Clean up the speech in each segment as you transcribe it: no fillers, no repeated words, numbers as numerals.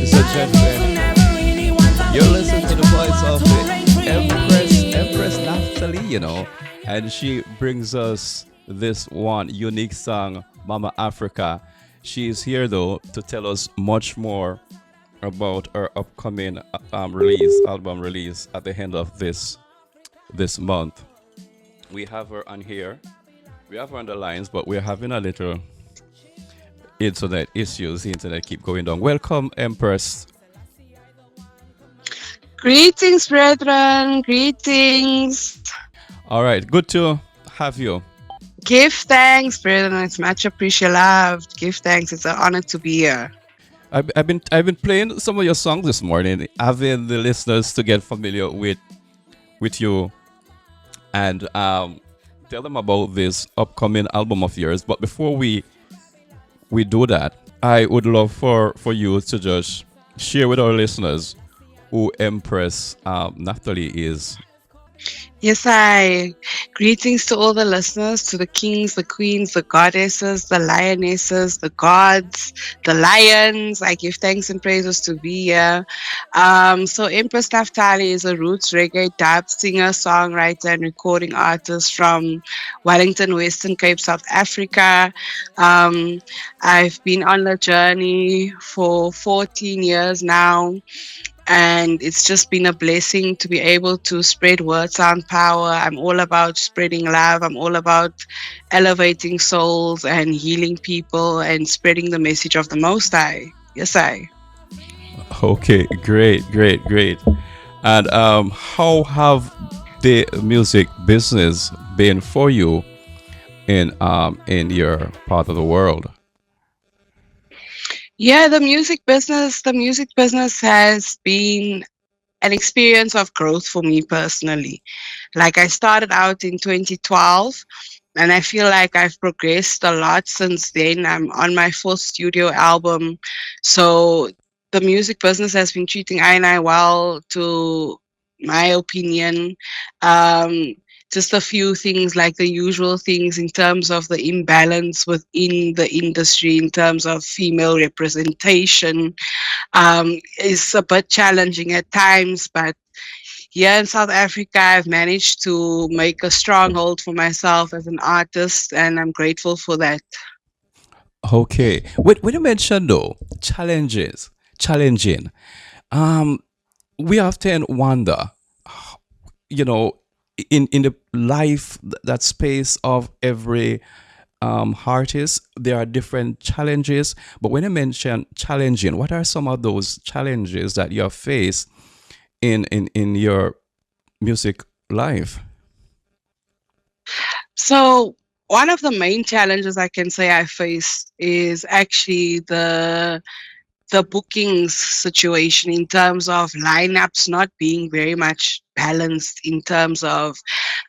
ladies and gentlemen. You're listening to the voice of the Empress Naphtali, and she brings us this one unique song, Mama Africa. She is here though to tell us much more about her upcoming album release at the end of this month. We have her on here. We have her on the lines, but we're having a little internet issues. The internet keep going down. Welcome, Empress. Greetings, brethren. Greetings. All right, good to have you. Give thanks, brethren. It's much appreciated. Give thanks. It's an honor to be here. I've been playing some of your songs this morning, having the listeners to get familiar with you and tell them about this upcoming album of yours. But before we do that, I would love for you to just share with our listeners who Empress Naphtali is. Yes, I. Greetings to all the listeners, to the kings, the queens, the goddesses, the lionesses, the gods, the lions. I give thanks and praises to be here. So Empress Naphtali is a roots reggae dub singer, songwriter, and recording artist from Wellington, Western Cape, South Africa. Um, I've been on the journey for 14 years now. And it's just been a blessing to be able to spread word sound power. I'm all about spreading love. I'm all about elevating souls and healing people and spreading the message of the Most High. Yes, I. Okay, great. And how have the music business been for you in your part of the world? Yeah, the music business has been an experience of growth for me personally. Like I started out in 2012 and I feel like I've progressed a lot since then. I'm on my fourth studio album. So the music business has been treating I and I well, to my opinion. Um, just a few things like the usual things in terms of the imbalance within the industry, in terms of female representation, is a bit challenging at times, but here in South Africa, I've managed to make a stronghold for myself as an artist, and I'm grateful for that. Okay, when you mentioned though challenging, um, we often wonder, you know, in the life, that space of every artist, there are different challenges. But when you mention challenging, what are some of those challenges that you have faced in your music life? So, one of the main challenges I can say I faced is actually the bookings situation in terms of lineups not being very much balanced in terms of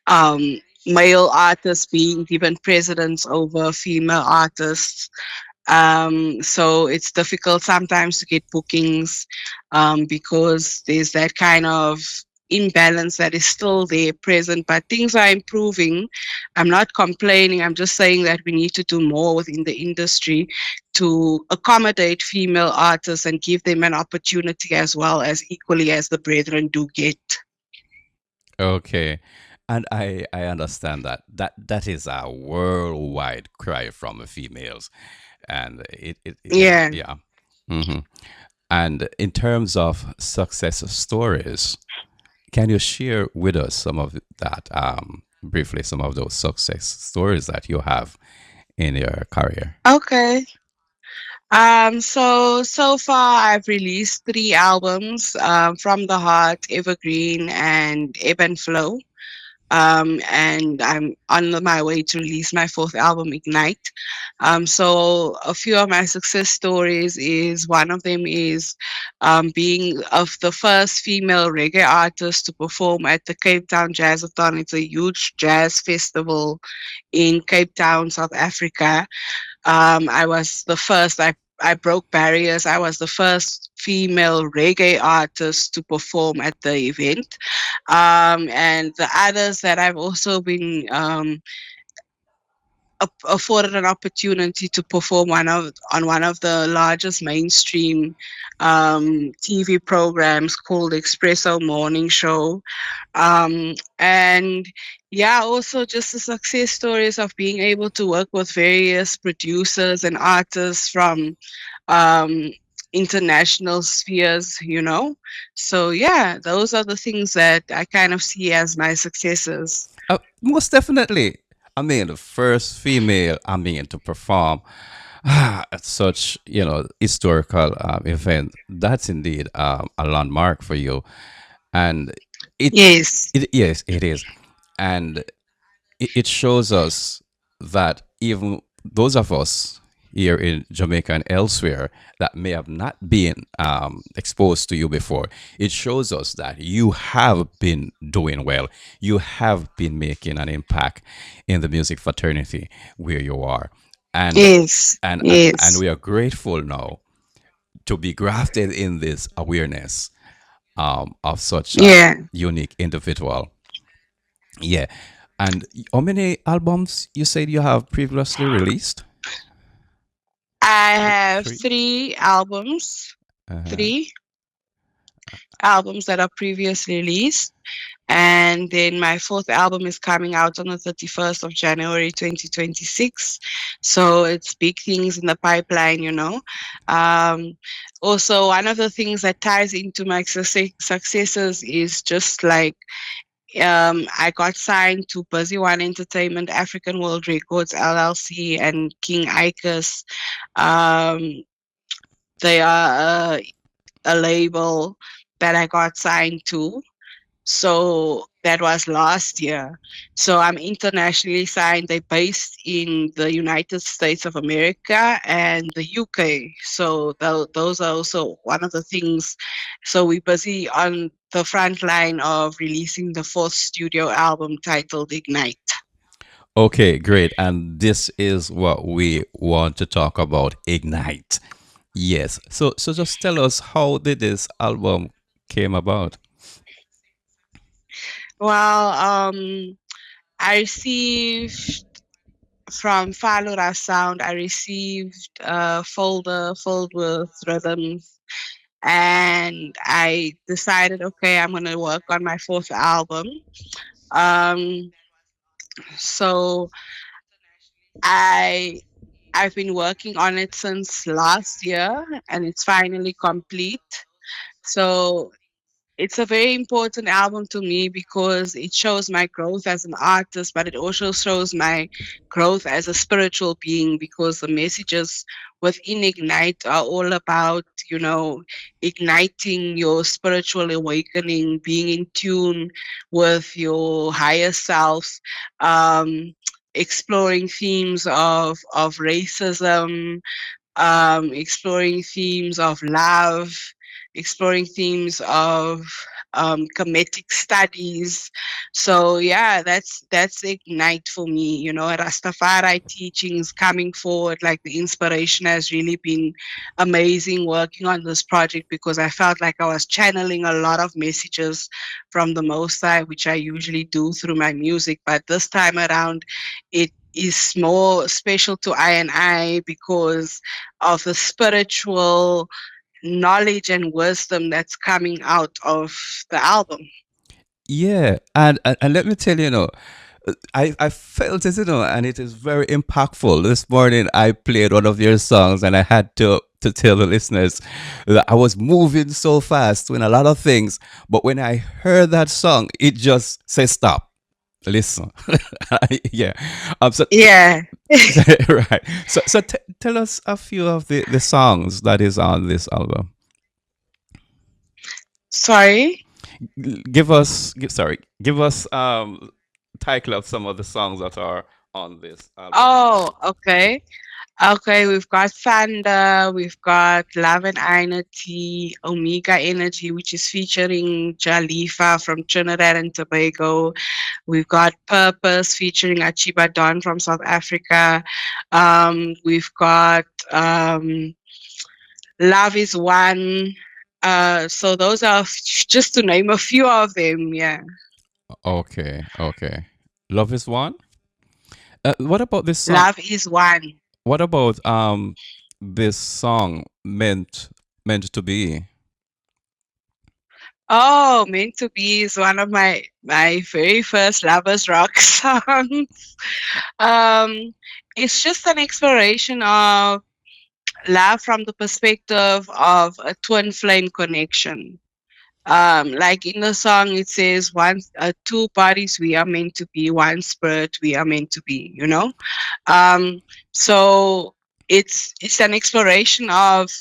um, male artists being given precedence over female artists. So it's difficult sometimes to get bookings because there's that kind of imbalance that is still there present, but things are improving. I'm not complaining. I'm just saying that we need to do more within the industry to accommodate female artists and give them an opportunity as well as equally as the brethren do get. Okay, and I understand that is a worldwide cry from the females, and Yeah. yeah. hmm And in terms of success stories, can you share with us some of that, briefly, some of those success stories that you have in your career? Okay. So far I've released three albums, From the Heart, Evergreen, and Ebb and Flow. And I'm on my way to release my fourth album, Ignite. So a few of my success stories is one of them is being of the first female reggae artist to perform at the Cape Town Jazzathon. It's a huge jazz festival in Cape Town, South Africa. I was the first. I broke barriers. I was the first female reggae artist to perform at the event. And the others that I've also been afforded an opportunity to perform one of the largest mainstream TV programs called Espresso Morning Show. And yeah, also just the success stories of being able to work with various producers and artists from um, international spheres, you know. So yeah, those are the things that I kind of see as my successes. Most definitely. I mean, the first female, to perform at such, historical event. That's indeed a landmark for you. And it, Yes, yes, it is. And it shows us that even those of us here in Jamaica and elsewhere that may have not been exposed to you before, it shows us that you have been doing well. You have been making an impact in the music fraternity where you are, and yes, and yes, we are grateful now to be grafted in this awareness of such a yeah. unique individual. Yeah. And how many albums you said you have previously released? I have Three. Uh-huh. three albums that are previously released. And then my fourth album is coming out on the 31st of January 2026. So it's big things in the pipeline, you know. Um, Also, one of the things that ties into my successes is just like I got signed to Busy One Entertainment, African World Records LLC, and King Icus. Um, they are a label that I got signed to. So that was last year. So I'm internationally signed. They're based in the United States of America and the UK. So those are also one of the things. So we're busy on the front line of releasing the fourth studio album titled Ignite. Okay, great. And this is what we want to talk about, Ignite. Yes. So just tell us, how did this album came about? Well, I received from Falura Sound, I received a folder filled with rhythms, and I decided, okay, I'm gonna work on my fourth album. Um, so I I've been working on it since last year, and it's finally complete. So it's a very important album to me because it shows my growth as an artist, but it also shows my growth as a spiritual being because the messages within Ignite are all about, you know, igniting your spiritual awakening, being in tune with your higher self, um, exploring themes of racism, exploring themes of love, exploring themes of comedic studies. So yeah, that's Ignite for me. You know, Rastafari teachings coming forward, like the inspiration has really been amazing working on this project because I felt like I was channeling a lot of messages from the Most High, which I usually do through my music. But this time around, it is more special to I and I because of the spiritual knowledge and wisdom that's coming out of the album. Yeah, and let me tell you, I felt it, and it is very impactful. This morning, I played one of your songs, and I had to tell the listeners that I was moving so fast doing a lot of things, but when I heard that song, it just says stop, listen. Yeah, so Yeah. right. So tell us a few of the songs that is on this album. Sorry. Give us title of some of the songs that are on this album. Oh, okay. Okay, we've got Thunder, we've got Love and Unity, Omega Energy, which is featuring Jalifa from Trinidad and Tobago. We've got Purpose featuring Achiba Don from South Africa. We've got Love is One. So those are just to name a few of them. Yeah. Okay, okay. Love is one. What about this song? Love is one. What about this song meant to be? Oh, Meant to Be is one of my very first lovers rock songs. Um, it's just an exploration of love from the perspective of a twin flame connection. Like in the song, it says, "One, two bodies we are meant to be, one spirit we are meant to be." Um, so it's an exploration of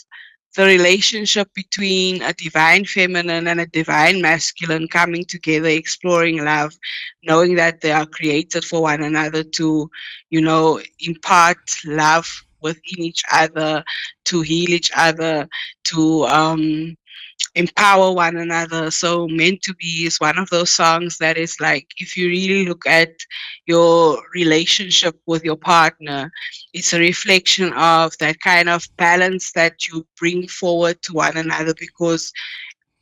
the relationship between a divine feminine and a divine masculine coming together, exploring love, knowing that they are created for one another to, impart love within each other, to heal each other, to empower one another. So Meant to Be is one of those songs that is like, if you really look at your relationship with your partner, it's a reflection of that kind of balance that you bring forward to one another, because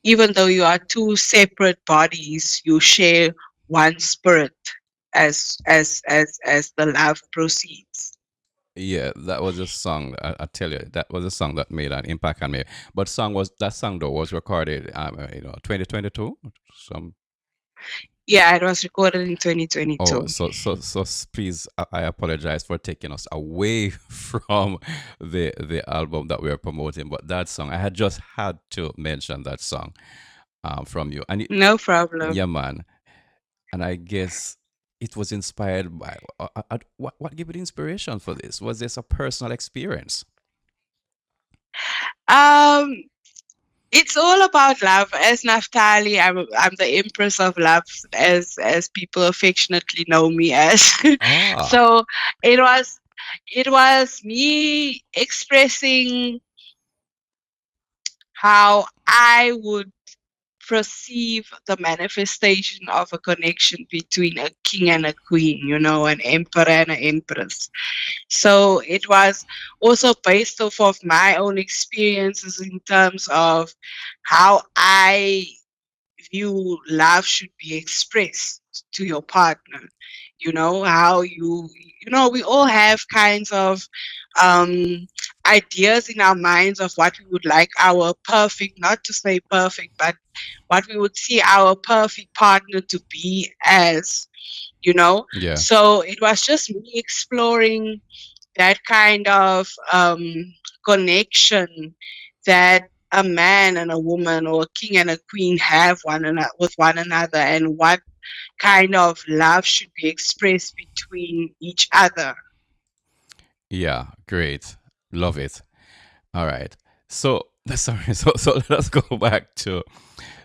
even though you are two separate bodies, you share one spirit as the love proceeds. Yeah, that was a song. I tell you, that was a song that made an impact on me. But song though was recorded, 2022. Some Yeah, it was recorded in Oh, 2022. please, I apologize for taking us away from the album that we are promoting. But that song, I had just had to mention that song, from you, and No problem. yeah, man. And I guess it was inspired by what gave you the inspiration for this? Was this a personal experience? Um, it's all about love. As Naphtali, I'm the Empress of Love, as people affectionately know me as. Ah, So it was it was me expressing how I would perceive the manifestation of a connection between a king and a queen, an emperor and an empress. So it was also based off of my own experiences in terms of how I view love should be expressed to your partner. How we all have kinds of um, ideas in our minds of what we would like our perfect, not to say perfect, but what we would see our perfect partner to be as, you know. yeah, So it was just me exploring that kind of connection that a man and a woman or a king and a queen have one another with one another, and what kind of love should be expressed between each other. yeah, great, love it. All right, so sorry, so let us go back to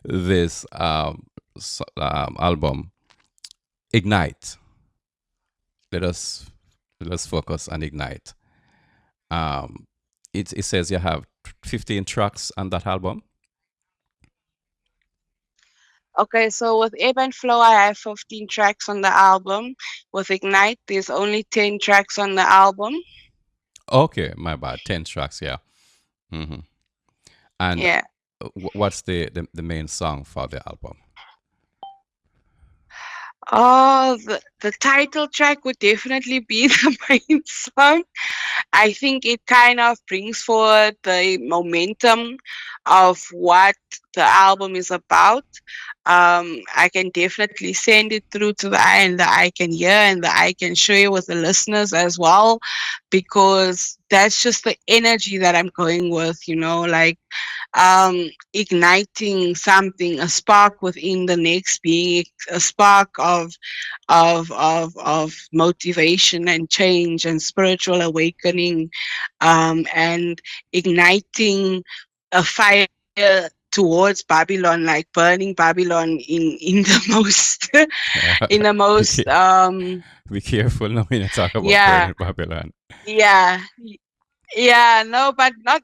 this album, Ignite. Let us focus on Ignite. Um, it says you have 15 tracks on that album. Okay, so with Ebb and Flow, I have 15 tracks on the album. With Ignite, there's only 10 tracks on the album. Okay, my bad. 10 tracks, yeah. hmm And Yeah. what's the main song for the album? Oh, the title track would definitely be the main song. I think it kind of brings forward the momentum of what the album is about. I can definitely send it through to the eye, and the eye can hear, and the eye can share with the listeners as well, because that's just the energy that I'm going with, like igniting something, a spark within the next being, a spark of motivation and change and spiritual awakening, and igniting a fire towards Babylon, like burning Babylon in the most in the be, most ca- be careful now when you talk about yeah, burning Babylon. yeah, yeah, no, but not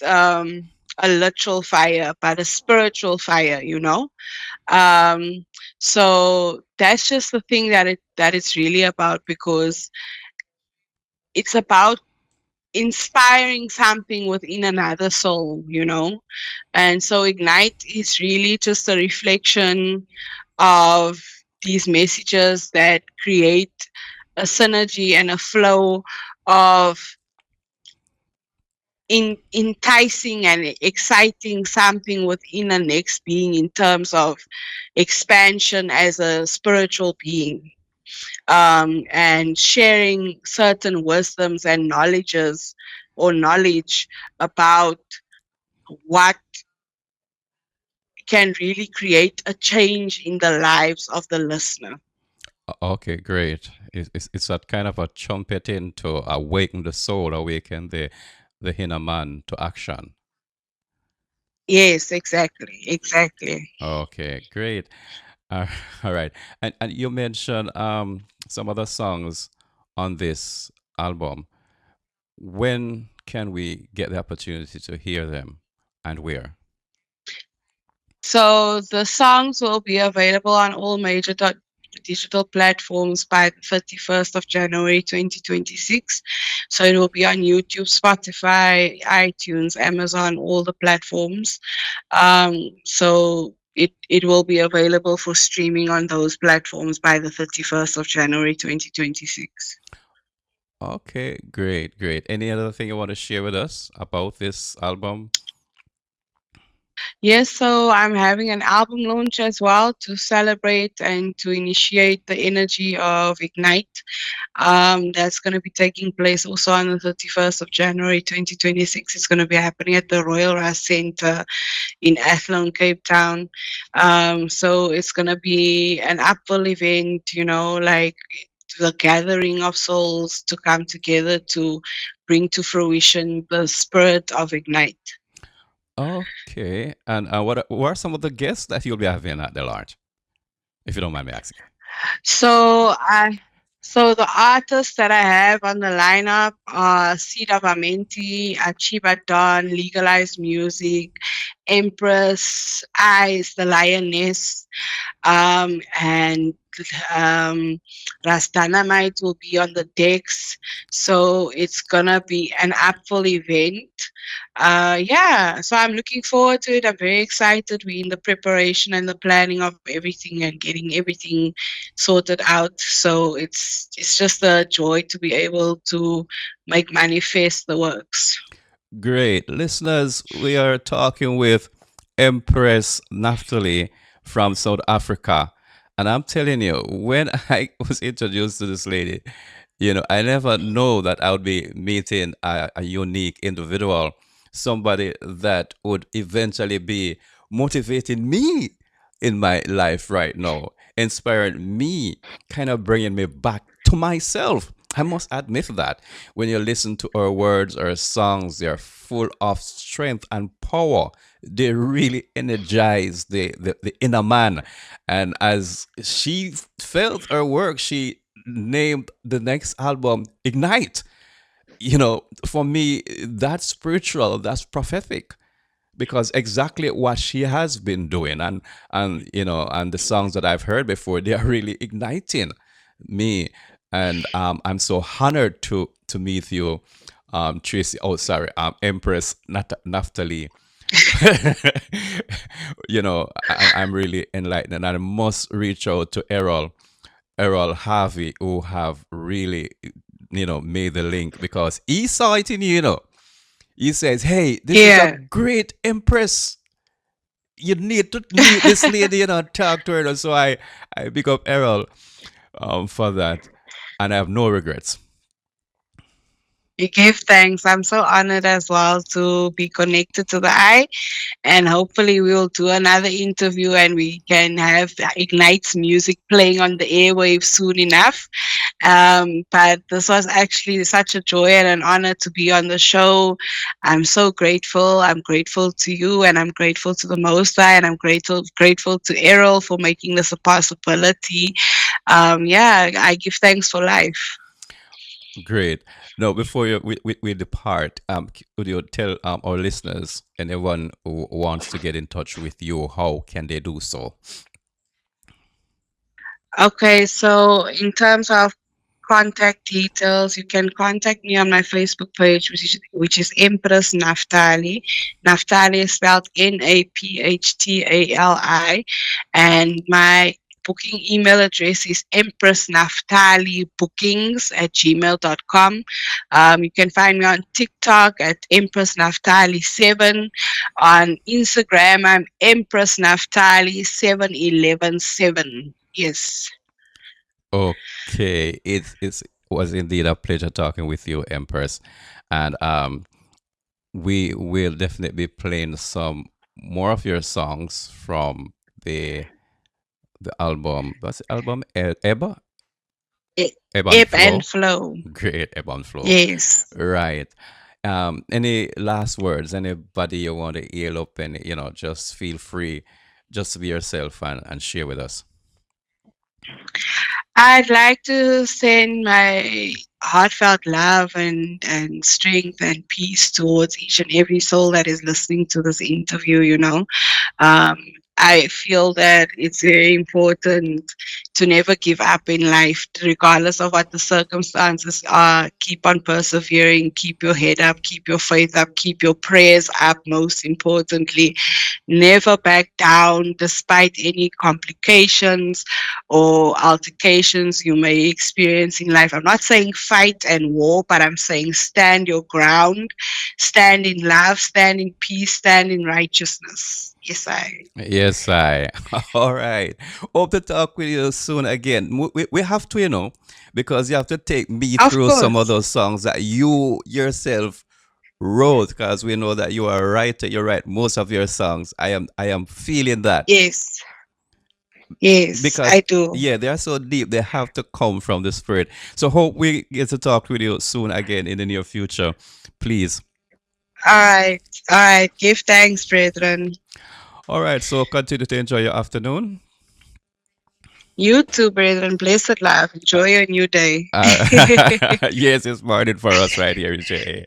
a literal fire, but a spiritual fire, um so that's just the thing that it's really about, because it's about inspiring something within another soul, and so Ignite is really just a reflection of these messages that create a synergy and a flow of enticing and exciting something within the next being in terms of expansion as a spiritual being, and sharing certain wisdoms and knowledges or knowledge about what can really create a change in the lives of the listener. Okay, great. It's that kind of a trumpeting to awaken the soul, awaken the inner man to action. Yes, exactly, exactly. Okay, great. Uh, all right. And you mentioned some other songs on this album. When can we get the opportunity to hear them and where? So the songs will be available on all major digital platforms by the 31st of January 2026. So it will be on YouTube, Spotify, iTunes, Amazon, all the platforms. So it will be available for streaming on those platforms by the 31st of January 2026. Okay, great, great. Any other thing you want to share with us about this album? Yes, so I'm having an album launch as well to celebrate and to initiate the energy of Ignite. That's going to be taking place also on the 31st of January 2026. It's going to be happening at the Royal Rust Center in Athlone, Cape Town. So it's going to be an upwell event, like the gathering of souls to come together to bring to fruition the spirit of Ignite. Okay. And what are some of the guests that you'll be having at the launch, if you don't mind me asking? So I so the artists that I have on the lineup are Sida Vamenti, Achiba Don, Legalized Music, Empress, Eyes, the Lioness, and um, Rastanamite will be on the decks. So it's gonna be an upful event. Yeah, so I'm looking forward to it. I'm very excited. We're in the preparation and the planning of everything and getting everything sorted out. So it's just a joy to be able to make manifest the works. Great. Listeners, we are talking with Empress Naphtali from South Africa. And I'm telling you, when I was introduced to this lady, I never know that I would be meeting a unique individual, somebody that would eventually be motivating me in my life right now, inspiring me, kind of bringing me back to myself. I must admit that when you listen to her words, her songs, they're full of strength and power. They really energize the inner man. And as she felt her work, she named the next album Ignite. For me, that's spiritual, that's prophetic because exactly what she has been doing and the songs that I've heard before, they are really igniting me. And I'm so honored to meet you, Tracy. Oh, sorry, Empress Naphtali. I'm really enlightened, and I must reach out to Errol Harvey, who have really, made the link because he saw it in you. He says, "Hey, this is a Yeah. great Empress. You need to meet this lady, talk to her." So I pick up Errol for that, and I have no regrets. You give thanks. I'm so honored as well to be connected to the eye, and hopefully we will do another interview and we can have Ignite's music playing on the airwaves soon enough. But this was actually such a joy and an honor to be on the show. I'm so grateful. I'm grateful to you, and I'm grateful to the Most High, and I'm grateful to Errol for making this a possibility. Yeah, I give thanks for life. Great. No, before we depart, could you tell our listeners, anyone who wants to get in touch with you, how can they do so? Okay, so in terms of contact details, you can contact me on my Facebook page, which is Empress Naphtali. Naphtali is spelled Naphtali, and my booking email address is empressnaftalibookings@gmail.com. You can find me on TikTok at empressnaftali7. On Instagram, I'm empressnaftali7117. Yes. Okay, it was indeed a pleasure talking with you, Empress, and we will definitely be playing some more of your songs from the the album. What's the album? Eba, E- Eba and Ebb and Flow. flow. Great, Eba and Flow. Yes. Right. Any last words? Anybody you want to heal up, and just feel free, just to be yourself and share with us. I'd like to send my heartfelt love and strength and peace towards each and every soul that is listening to this interview. Um, I feel that it's very important to never give up in life, regardless of what the circumstances are. Keep on persevering, keep your head up, keep your faith up, keep your prayers up, most importantly. Never back down despite any complications or altercations you may experience in life. I'm not saying fight and war, but I'm saying stand your ground, stand in love, stand in peace, stand in righteousness. Yes, I. Yes, I. All right. Hope to talk with you soon again. We have to, because you have to take me Of through some of course. those songs that you yourself wrote, because we know that you are a writer. You write most of your songs. I am feeling that, Yes. Yes, because I do. yeah, they are so deep. They have to come from the spirit. So hope we get to talk with you soon again in the near future. Please. All right. All right. Give thanks, brethren. All right. So continue to enjoy your afternoon. You too, brethren. Blessed life. Enjoy your new day. Uh, yes, it's morning for us right here in JA.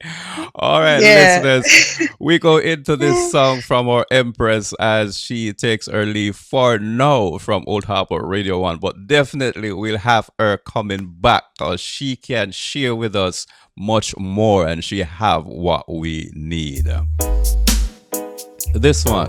All right, Yeah. listeners, we go into this song from our Empress as she takes her leave for now from Old Harbour Radio 1. But definitely we'll have her coming back because she can share with us much more and she have what we need. This one.